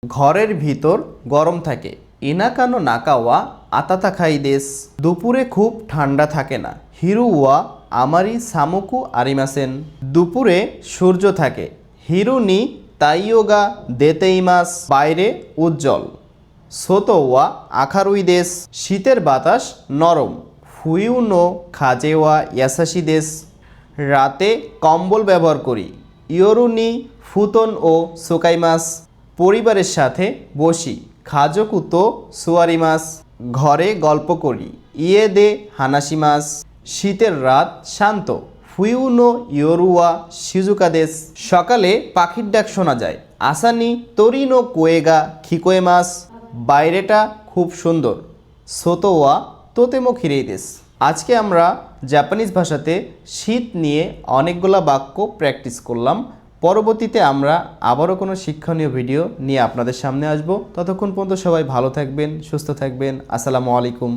ঘরের ভিতর গরম থাকে। ইনাকানো নাকাওয়া আতাতা খাই দেস। দুপুরে খুব ঠান্ডা থাকে না। হিরু ওয়া আমারি সামুকু আরিমাসেন। দুপুরে সূর্য থাকে। হিরু নি তাইয়োগা দেতেইমাস। বাইরে উজ্জ্বল। সোতো ওয়া আখারুই দেস। শীতের বাতাস নরম। ফুয়ু নো খাজে ওয়া ইয়াসাশি দেস। রাতে কম্বল ব্যবহার করি। ইয়োরু নি ফুতন ও সোকাইমাস। পরিবারের সাথে বসি। খাজোকুতো সুয়ারিমাস। ঘরে গল্প করি। ইয়ে দে হানাসিমাস। শীতের রাত শান্ত। ফুয়ুনো ইয়োরুয়া শিজুকা দেস। সকালে পাখির ডাক শোনা যায়। আসানি তরিনো কোয়েগা খিকোয়েমাস। বাইরেটা খুব সুন্দর। সোতোয়া তোতেমো খিরেই দেস। আজকে আমরা জাপানিজ ভাষাতে শীত নিয়ে অনেকগুলো বাক্য প্র্যাকটিস করলাম। পরবর্তীতে আমরা আবারও কোনো শিক্ষণীয় ভিডিও নিয়ে আপনাদের সামনে আসব। ততক্ষণ পর্যন্ত সবাই ভালো থাকবেন, সুস্থ থাকবেন। আসসালামু আলাইকুম।